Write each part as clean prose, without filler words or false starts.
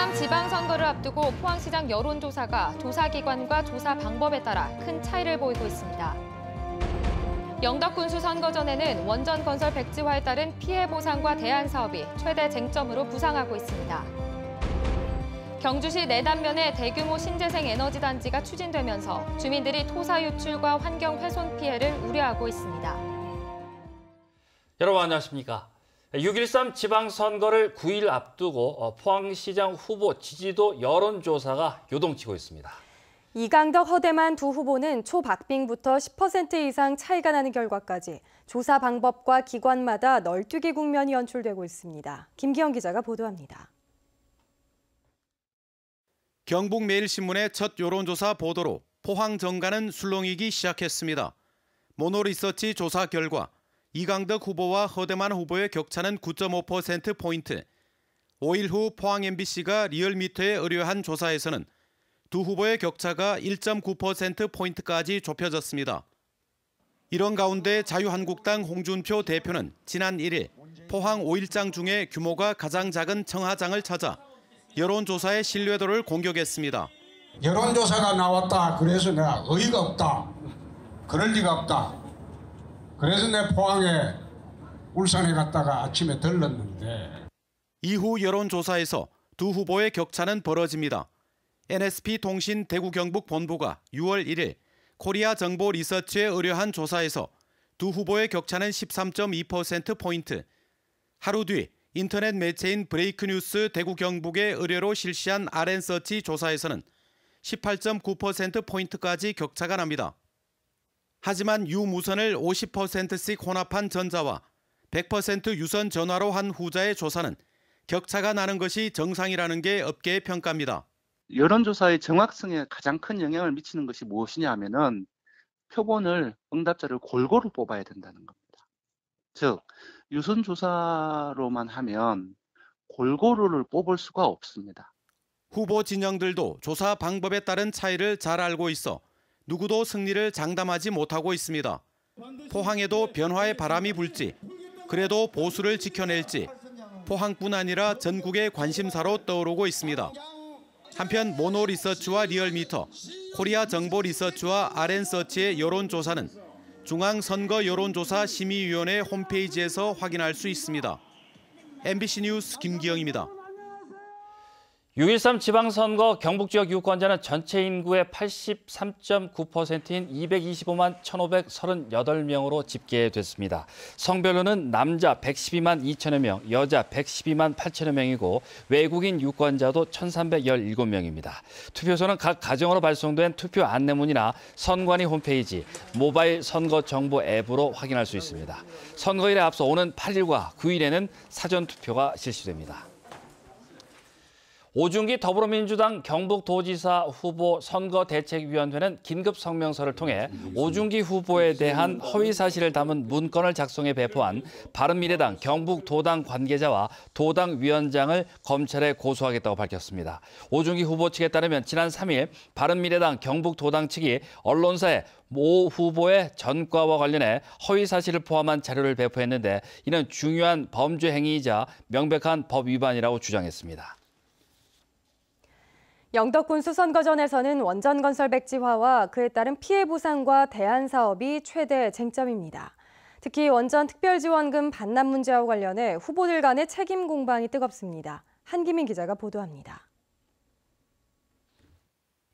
6.13 지방선거를 앞두고 포항시장 여론조사가 조사기관과 조사 방법에 따라 큰 차이를 보이고 있습니다. 영덕군수 선거전에는 원전건설 백지화에 따른 피해 보상과 대안 사업이 최대 쟁점으로 부상하고 있습니다. 경주시 내단면에 대규모 신재생 에너지 단지가 추진되면서 주민들이 토사 유출과 환경 훼손 피해를 우려하고 있습니다. 여러분 안녕하십니까? 6.13 지방선거를 9일 앞두고 포항시장 후보 지지도 여론조사가 요동치고 있습니다. 이강덕, 허대만 두 후보는 초박빙부터 10% 이상 차이가 나는 결과까지 조사 방법과 기관마다 널뛰기 국면이 연출되고 있습니다. 김기영 기자가 보도합니다. 경북매일신문의 첫 여론조사 보도로 포항 정가는 술렁이기 시작했습니다. 모노리서치 조사 결과 이강덕 후보와 허대만 후보의 격차는 9.5%포인트. 5일 후 포항 MBC가 리얼미터에 의뢰한 조사에서는 두 후보의 격차가 1.9%포인트까지 좁혀졌습니다. 이런 가운데 자유한국당 홍준표 대표는 지난 1일 포항 5일장 중에 규모가 가장 작은 청하장을 찾아 여론조사의 신뢰도를 공격했습니다. 여론조사가 나왔다. 그래서 내가 어이가 없다. 그럴 리가 없다. 그래서 내 포항에 울산에 갔다가 아침에 들렀는데. 이후 여론조사에서 두 후보의 격차는 벌어집니다. NSP통신 대구경북본부가 6월 1일 코리아 정보 리서치에 의뢰한 조사에서 두 후보의 격차는 13.2%포인트. 하루 뒤 인터넷 매체인 브레이크뉴스 대구경북의 의뢰로 실시한 RN서치 조사에서는 18.9%포인트까지 격차가 납니다. 하지만 유무선을 50%씩 혼합한 전자와 100% 유선 전화로 한 후자의 조사는 격차가 나는 것이 정상이라는 게 업계의 평가입니다. 여론조사의 정확성에 가장 큰 영향을 미치는 것이 무엇이냐 하면은 표본을 응답자를 골고루 뽑아야 된다는 겁니다. 즉 유선조사로만 하면 골고루를 뽑을 수가 없습니다. 후보 진영들도 조사 방법에 따른 차이를 잘 알고 있어 누구도 승리를 장담하지 못하고 있습니다. 포항에도 변화의 바람이 불지, 그래도 보수를 지켜낼지 포항뿐 아니라 전국의 관심사로 떠오르고 있습니다. 한편 모노리서치와 리얼미터, 코리아 정보리서치와 RN서치의 여론조사는 중앙선거여론조사심의위원회 홈페이지에서 확인할 수 있습니다. MBC 뉴스 김기영입니다. 6.13 지방선거 경북지역 유권자는 전체 인구의 83.9%인 225만 1,538명으로 집계됐습니다. 성별로는 남자 112만 2천여 명, 여자 112만 8천여 명이고 외국인 유권자도 1,317명입니다. 투표소는 각 가정으로 발송된 투표 안내문이나 선관위 홈페이지, 모바일 선거정보 앱으로 확인할 수 있습니다. 선거일에 앞서 오는 8일과 9일에는 사전투표가 실시됩니다. 오중기 더불어민주당 경북도지사 후보 선거대책위원회는 긴급 성명서를 통해 오중기 후보에 대한 허위 사실을 담은 문건을 작성해 배포한 바른미래당 경북도당 관계자와 도당 위원장을 검찰에 고소하겠다고 밝혔습니다. 오중기 후보 측에 따르면 지난 3일 바른미래당 경북도당 측이 언론사에 모 후보의 전과와 관련해 허위 사실을 포함한 자료를 배포했는데 이는 중요한 범죄 행위이자 명백한 법 위반이라고 주장했습니다. 영덕군수 선거전에서는 원전건설 백지화와 그에 따른 피해 보상과 대안 사업이 최대 쟁점입니다. 특히 원전 특별지원금 반납 문제와 관련해 후보들 간의 책임 공방이 뜨겁습니다. 한기민 기자가 보도합니다.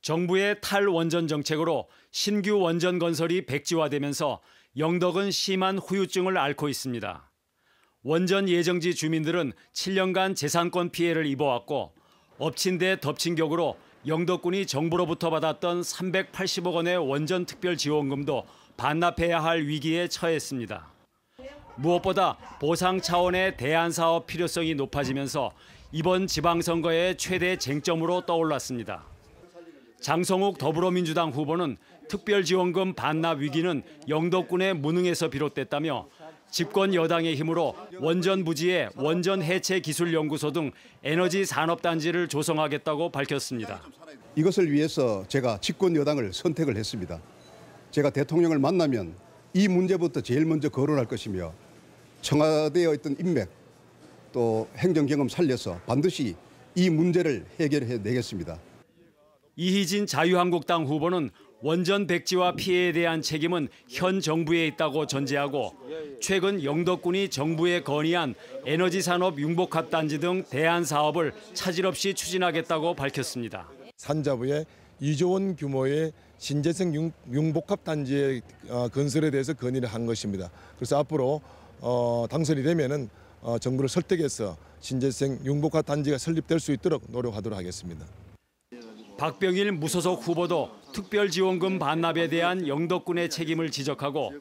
정부의 탈원전 정책으로 신규 원전 건설이 백지화되면서 영덕은 심한 후유증을 앓고 있습니다. 원전 예정지 주민들은 7년간 재산권 피해를 입어왔고 엎친 데 덮친 격으로 영덕군이 정부로부터 받았던 380억 원의 원전 특별지원금도 반납해야 할 위기에 처했습니다. 무엇보다 보상 차원의 대안 사업 필요성이 높아지면서 이번 지방선거의 최대 쟁점으로 떠올랐습니다. 장성욱 더불어민주당 후보는 특별지원금 반납 위기는 영덕군의 무능에서 비롯됐다며 집권 여당의 힘으로 원전 부지에 원전 해체 기술 연구소 등 에너지 산업단지를 조성하겠다고 밝혔습니다. 이것을 위해서 제가 집권 여당을 선택을 했습니다. 제가 대통령을 만나면 이 문제부터 제일 먼저 거론할 것이며 청와대의 어떤 인맥 또 행정 경험 살려서 반드시 이 문제를 해결해 내겠습니다. 이희진 자유한국당 후보는 원전 백지화 피해에 대한 책임은 현 정부에 있다고 전제하고 최근 영덕군이 정부에 건의한 에너지 산업 융복합단지 등 대안 사업을 차질 없이 추진하겠다고 밝혔습니다. 산자부의 2조 원 규모의 신재생 융복합단지의 건설에 대해서 건의를 한 것입니다. 그래서 앞으로 당선이 되면은 정부를 설득해서 신재생 융복합단지가 설립될 수 있도록 노력하도록 하겠습니다. 박병일 무소속 후보도 특별지원금 반납에 대한 영덕군의 책임을 지적하고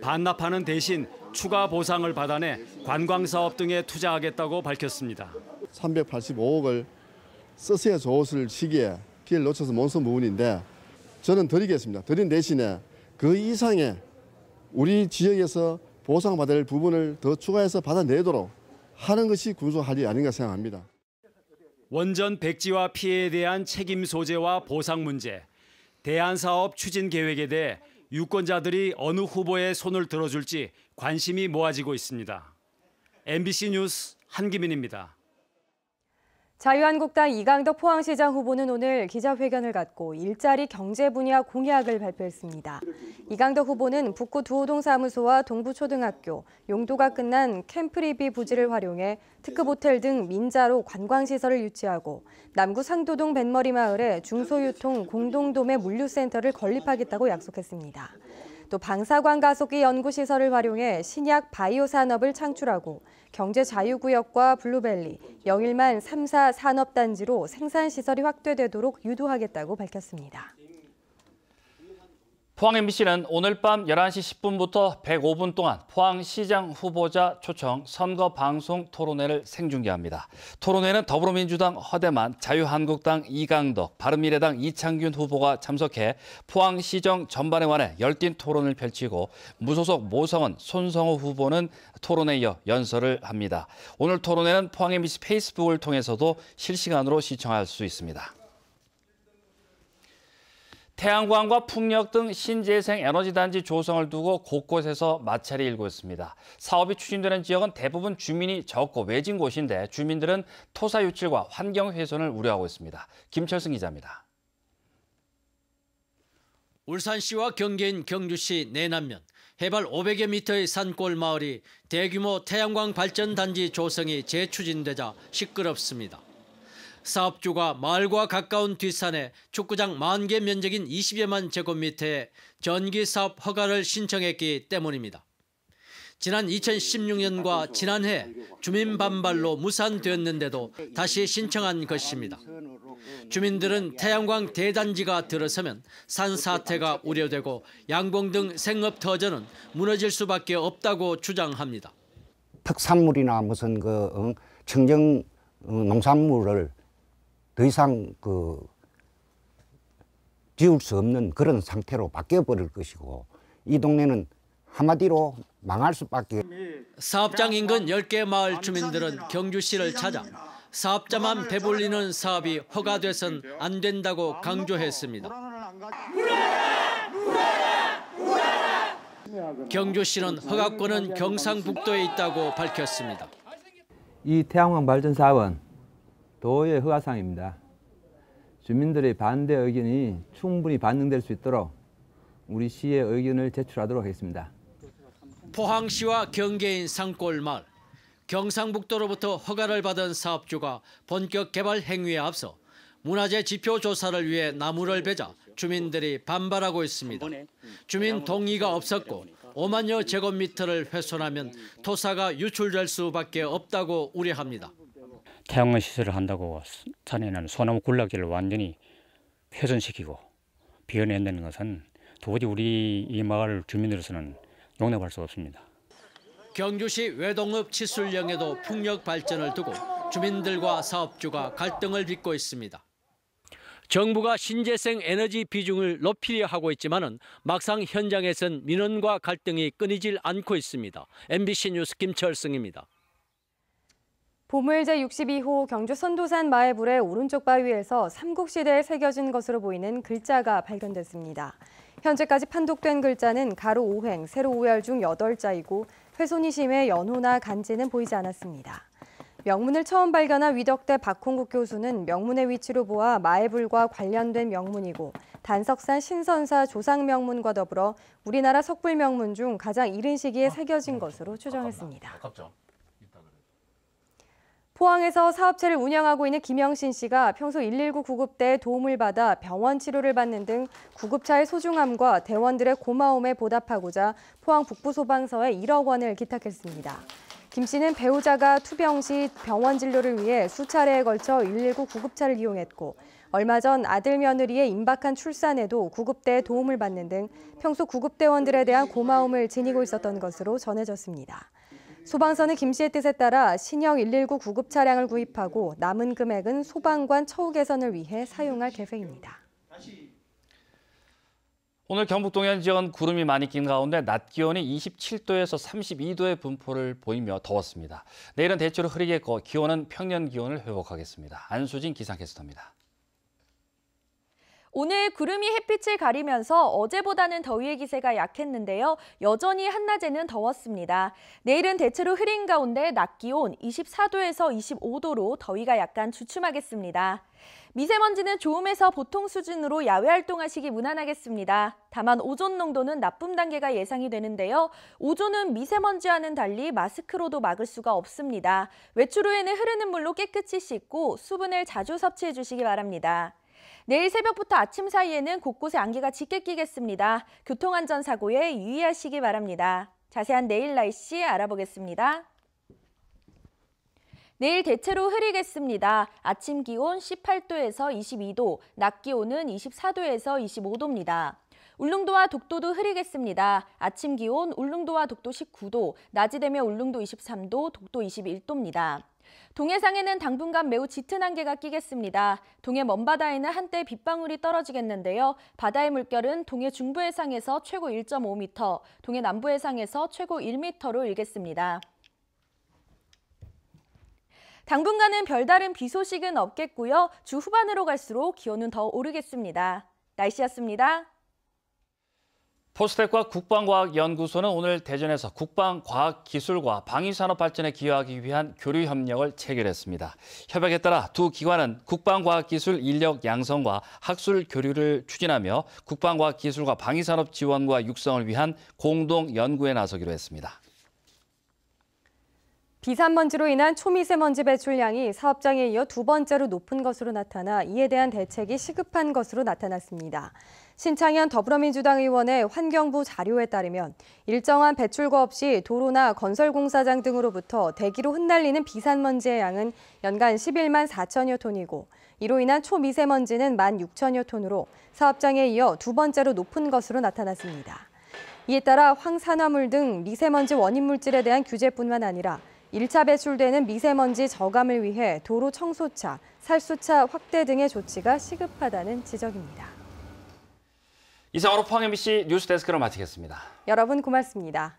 반납하는 대신 추가 보상을 받아내 관광사업 등에 투자하겠다고 밝혔습니다. 385억을 쓰셔야 좋을 시기에 기회를 놓쳐서 못 쓴 부분인데 저는 드리겠습니다. 드린 대신에 그 이상의 우리 지역에서 보상받을 부분을 더 추가해서 받아내도록 하는 것이 군수 할 일이 아닌가 생각합니다. 원전 백지화 피해에 대한 책임 소재와 보상 문제, 대안 사업 추진 계획에 대해 유권자들이 어느 후보의 손을 들어줄지 관심이 모아지고 있습니다. MBC 뉴스 한기민입니다. 자유한국당 이강덕 포항시장 후보는 오늘 기자회견을 갖고 일자리 경제 분야 공약을 발표했습니다. 이강덕 후보는 북구 두호동 사무소와 동부초등학교, 용도가 끝난 캠프리비 부지를 활용해 특급 호텔 등 민자로 관광시설을 유치하고 남구 상도동 뱃머리 마을에 중소유통 공동도매 물류센터를 건립하겠다고 약속했습니다. 또 방사광 가속기 연구시설을 활용해 신약 바이오 산업을 창출하고 경제자유구역과 블루벨리, 영일만 3사 산업단지로 생산시설이 확대되도록 유도하겠다고 밝혔습니다. 포항 MBC는 오늘 밤 11시 10분부터 105분 동안 포항시장 후보자 초청 선거 방송 토론회를 생중계합니다. 토론회는 더불어민주당 허대만, 자유한국당 이강덕, 바른미래당 이창균 후보가 참석해 포항시정 전반에 관해 열띤 토론을 펼치고 무소속 모성은 손성호 후보는 토론에 이어 연설을 합니다. 오늘 토론회는 포항 MBC 페이스북을 통해서도 실시간으로 시청할 수 있습니다. 태양광과 풍력 등 신재생 에너지단지 조성을 두고 곳곳에서 마찰이 일고 있습니다. 사업이 추진되는 지역은 대부분 주민이 적고 외진 곳인데 주민들은 토사 유출과 환경 훼손을 우려하고 있습니다. 김철승 기자입니다. 울산시와 경계인 경주시 내남면 해발 500여 미터의 산골 마을이 대규모 태양광 발전단지 조성이 재추진되자 시끄럽습니다. 사업주가 마을과 가까운 뒷산에 축구장 10,000개 면적인 20여만 제곱미터의 전기사업 허가를 신청했기 때문입니다. 지난 2016년과 지난해 주민 반발로 무산되었는데도 다시 신청한 것입니다. 주민들은 태양광 대단지가 들어서면 산사태가 우려되고 양봉 등 생업터전은 무너질 수밖에 없다고 주장합니다. 특산물이나 무슨 청정 농산물을 더 이상 지울 수 없는 그런 상태로 바뀌어버릴 것이고 이 동네는 한마디로 망할 수밖에. 사업장 인근 10개 마을 주민들은 경주시를 찾아 사업자만 배불리는 사업이 허가돼선 안 된다고 강조했습니다. 경주시는 허가권은 경상북도에 있다고 밝혔습니다. 이 태양광 발전 사업은 도의 허가사항입니다. 주민들의 반대 의견이 충분히 반영될 수 있도록 우리 시의 의견을 제출하도록 하겠습니다. 포항시와 경계인 산골마을, 경상북도로부터 허가를 받은 사업주가 본격 개발 행위에 앞서 문화재 지표 조사를 위해 나무를 베자 주민들이 반발하고 있습니다. 주민 동의가 없었고 5만여 제곱미터를 훼손하면 토사가 유출될 수밖에 없다고 우려합니다. 태양광 시설을 한다고 산에는 소나무 군락지를 완전히 훼손시키고 비워낸다는 것은 도저히 우리 이 마을 주민으로서는 용납할 수 없습니다. 경주시 외동읍 치술령에도 풍력 발전을 두고 주민들과 사업주가 갈등을 빚고 있습니다. 정부가 신재생 에너지 비중을 높이려 하고 있지만은 막상 현장에선 민원과 갈등이 끊이질 않고 있습니다. MBC 뉴스 김철승입니다. 보물 제62호 경주 선도산 마애불의 오른쪽 바위에서 삼국시대에 새겨진 것으로 보이는 글자가 발견됐습니다. 현재까지 판독된 글자는 가로 5횡, 세로 5열 중 8자이고 훼손이 심해 연호나 간지는 보이지 않았습니다. 명문을 처음 발견한 위덕대 박홍국 교수는 명문의 위치로 보아 마애불과 관련된 명문이고 단석산 신선사 조상 명문과 더불어 우리나라 석불 명문 중 가장 이른 시기에 새겨진 것으로 추정했습니다. 포항에서 사업체를 운영하고 있는 김영신 씨가 평소 119 구급대의 도움을 받아 병원 치료를 받는 등 구급차의 소중함과 대원들의 고마움에 보답하고자 포항 북부소방서에 1억 원을 기탁했습니다. 김 씨는 배우자가 투병 시 병원 진료를 위해 수차례에 걸쳐 119 구급차를 이용했고 얼마 전 아들 며느리의 임박한 출산에도 구급대의 도움을 받는 등 평소 구급대원들에 대한 고마움을 지니고 있었던 것으로 전해졌습니다. 소방서는 김 씨의 뜻에 따라 신형 119 구급 차량을 구입하고 남은 금액은 소방관 처우 개선을 위해 사용할 계획입니다. 오늘 경북 동해안 지역은 구름이 많이 낀 가운데 낮 기온이 27도에서 32도의 분포를 보이며 더웠습니다. 내일은 대체로 흐리겠고 기온은 평년 기온을 회복하겠습니다. 안수진 기상캐스터입니다. 오늘 구름이 햇빛을 가리면서 어제보다는 더위의 기세가 약했는데요. 여전히 한낮에는 더웠습니다. 내일은 대체로 흐린 가운데 낮 기온 24도에서 25도로 더위가 약간 주춤하겠습니다. 미세먼지는 좋음에서 보통 수준으로 야외 활동하시기 무난하겠습니다. 다만 오존 농도는 나쁨 단계가 예상이 되는데요. 오존은 미세먼지와는 달리 마스크로도 막을 수가 없습니다. 외출 후에는 흐르는 물로 깨끗이 씻고 수분을 자주 섭취해 주시기 바랍니다. 내일 새벽부터 아침 사이에는 곳곳에 안개가 짙게 끼겠습니다. 교통안전사고에 유의하시기 바랍니다. 자세한 내일 날씨 알아보겠습니다. 내일 대체로 흐리겠습니다. 아침 기온 18도에서 22도, 낮 기온은 24도에서 25도입니다. 울릉도와 독도도 흐리겠습니다. 아침 기온 울릉도와 독도 19도, 낮이 되면 울릉도 23도, 독도 21도입니다. 동해상에는 당분간 매우 짙은 안개가 끼겠습니다. 동해 먼바다에는 한때 빗방울이 떨어지겠는데요. 바다의 물결은 동해 중부 해상에서 최고 1.5m, 동해 남부 해상에서 최고 1m로 일겠습니다. 당분간은 별다른 비 소식은 없겠고요. 주 후반으로 갈수록 기온은 더 오르겠습니다. 날씨였습니다. 포스텍과 국방과학연구소는 오늘 대전에서 국방과학기술과 방위산업 발전에 기여하기 위한 교류 협력을 체결했습니다. 협약에 따라 두 기관은 국방과학기술 인력 양성과 학술 교류를 추진하며 국방과학기술과 방위산업 지원과 육성을 위한 공동 연구에 나서기로 했습니다. 비산먼지로 인한 초미세먼지 배출량이 사업장에 이어 두 번째로 높은 것으로 나타나 이에 대한 대책이 시급한 것으로 나타났습니다. 신창현 더불어민주당 의원의 환경부 자료에 따르면 일정한 배출과 없이 도로나 건설공사장 등으로부터 대기로 흩날리는 비산먼지의 양은 연간 11만 4천여 톤이고 이로 인한 초미세먼지는 1만 6천여 톤으로 사업장에 이어 두 번째로 높은 것으로 나타났습니다. 이에 따라 황산화물 등 미세먼지 원인 물질에 대한 규제뿐만 아니라 1차 배출되는 미세먼지 저감을 위해 도로 청소차, 살수차 확대 등의 조치가 시급하다는 지적입니다. 이상으로 포항 MBC 뉴스데스크를 마치겠습니다. 여러분 고맙습니다.